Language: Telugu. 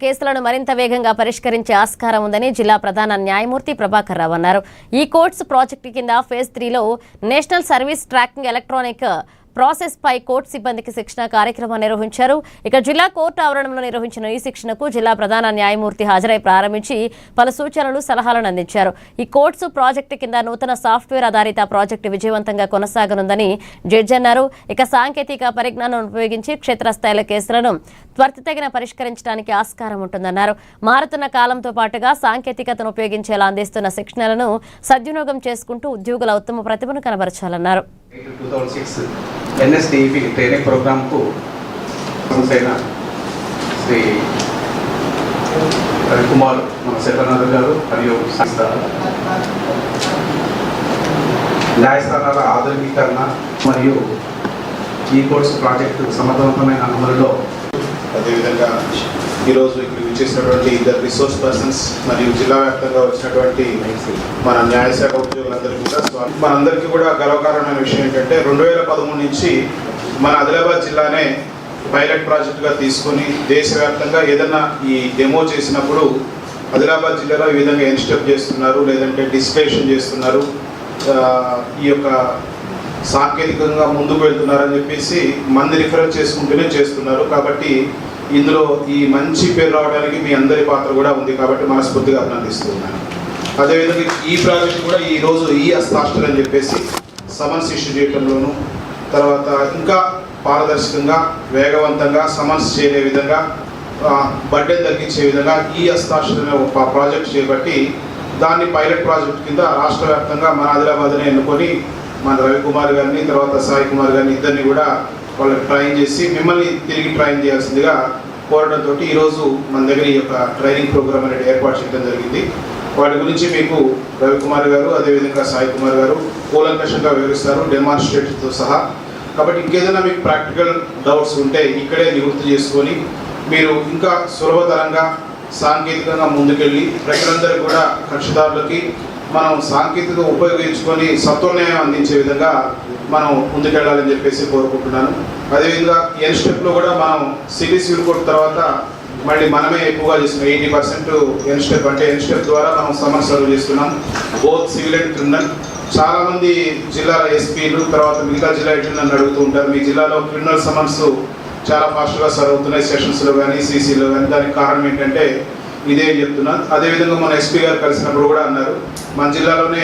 కేసులను మరింత వేగంగా పరిష్కరించే ఆస్కారం ఉందని జిల్లా ప్రధాన న్యాయమూర్తి ప్రభాకర్ రావు అన్నారు. ఈ కోర్ట్స్ ప్రాజెక్టు కింద ఫేజ్ 3లో national service tracking electronic process పై కోర్టు సిబ్బందికి శిక్షణ కార్యక్రమం నిర్వహించారు. ఇక జిల్లా కోర్టు ఆవరణంలో నిర్వహించిన ఈ శిక్షణకు జిల్లా ప్రధాన న్యాయమూర్తి హాజరై ప్రారంభించి పలు సూచనలు సలహాలను అందించారు. ఈ కోర్ట్స్ ప్రాజెక్టు కింద నూతన సాఫ్ట్వేర్ ఆధారిత ప్రాజెక్టు విజయవంతంగా కొనసాగనుందని జడ్జి అన్నారు. ఇక సాంకేతిక పరిజ్ఞానం ఉపయోగించి క్షేత్రస్థాయిల కేసులను త్వరితగిన పరిష్కరించడానికి ఆస్కారం ఉంటుందన్నారు. మారుతున్న కాలంతో పాటుగా సాంకేతికతను ఉపయోగించేలా అందిస్తున్న శిక్షణలను సద్వినియోగం చేసుకుంటూ ఉద్యోగుల ఉత్తమ ప్రతిభను కనబరచాలన్నారు. 2006 NSDEP ట్రైనింగ్ ప్రోగ్రామ్కు అయిన శ్రీ రవికుమార్ మన శెట్టనాథ్ గారు మరియు న్యాయస్థానాల ఆధునికీకరణ మరియు ఈ కోర్సు ప్రాజెక్టు సమర్థవంతమైన అమలులో అదేవిధంగా ఈరోజు ఇక్కడ విచ్చేసినటువంటి ఇద్దరు రిసోర్స్ పర్సన్స్ మరియు జిల్లా వ్యాప్తంగా వచ్చినటువంటి మన న్యాయశాఖ ఉద్యోగులందరికీ కూడా మనందరికీ కూడా గర్వకారణమైన విషయం ఏంటంటే 2013 నుంచి మన ఆదిలాబాద్ జిల్లానే పైలట్ ప్రాజెక్టుగా తీసుకొని దేశవ్యాప్తంగా ఏదన్నా ఈ డెమో చేసినప్పుడు ఆదిలాబాద్ జిల్లాలో ఈ విధంగా ఎన్స్టెప్ చేస్తున్నారు, లేదంటే డిస్ప్లేషన్ చేస్తున్నారు, ఈ యొక్క సాంకేతికంగా ముందుకు వెళ్తున్నారని చెప్పేసి మంది రిఫరెన్స్ చేసుకుంటూనే చేస్తున్నారు. కాబట్టి ఇందులో ఈ మంచి పేరు రావడానికి మీ అందరి పాత్ర కూడా ఉంది కాబట్టి మనస్ఫూర్తిగా అభినందిస్తున్నాను. అదేవిధంగా ఈ ప్రాజెక్ట్ కూడా ఈరోజు ఈ హస్తాక్షరం అని చెప్పేసి సమన్స్ ఇష్యూ చేయడంలోనూ తర్వాత ఇంకా పారదర్శకంగా వేగవంతంగా సమన్స్ చేయలే విధంగా బడ్డెన్ తగ్గించే విధంగా ఈ హస్తాక్షరమే ఒక ప్రాజెక్ట్ చేపట్టి దాన్ని పైలట్ ప్రాజెక్ట్ కింద రాష్ట్ర వ్యాప్తంగా మన ఆదిలాబాద్ని ఎన్నుకొని మన రవికుమార్ గారిని తర్వాత సాయి కుమార్ గారిని ఇద్దరిని కూడా వాళ్ళకి ట్రైన్ చేసి మిమ్మల్ని తిరిగి ట్రైన్ చేయాల్సిందిగా కోరడంతో ఈరోజు మన దగ్గర ఈ యొక్క ట్రైనింగ్ ప్రోగ్రామ్ అనేది ఏర్పాటు చేయడం జరిగింది. వాటి గురించి మీకు రవికుమార్ గారు అదేవిధంగా సాయి కుమార్ గారు కూలంకషంగా వివరిస్తారు డెమాన్స్ట్రేషన్తో సహా. కాబట్టి ఇంకేదైనా మీకు ప్రాక్టికల్ డౌట్స్ ఉంటే ఇక్కడే నివృత్తి చేసుకొని మీరు ఇంకా సులభతరంగా సాంకేతికంగా ముందుకెళ్ళి ప్రజలందరూ కూడా కక్షిదారులకి మనం సాంకేతికత ఉపయోగించుకొని సత్వన్యాయం అందించే విధంగా మనం ముందుకెళ్ళాలని చెప్పేసి కోరుకుంటున్నాను. అదేవిధంగా ఎన్స్టెప్లో కూడా మనం సివిల్ కోర్టు తర్వాత మళ్ళీ మనమే ఎక్కువగా చేస్తున్నాం. 80% ఎన్స్టెప్ అంటే ఎన్స్టెప్ ద్వారా మనం సమన్స్ సర్వ్ చేస్తున్నాం, బోత్ సివిల్ అండ్ క్రిమినల్. చాలామంది జిల్లాల ఎస్పీలు తర్వాత మిగతా జిల్లా ఎడ్లు నన్ను అడుగుతూ ఉంటారు, మీ జిల్లాలో క్రిమినల్ సమన్స్ చాలా ఫాస్ట్గా సర్వ్ అవుతున్నాయి సెషన్స్లో కానీ సీసీలో కానీ, దానికి కారణం ఏంటంటే ఇదే చెప్తున్నాను. అదేవిధంగా మన ఎస్పీ గారు కలిసినప్పుడు కూడా అన్నారు మన జిల్లాలోనే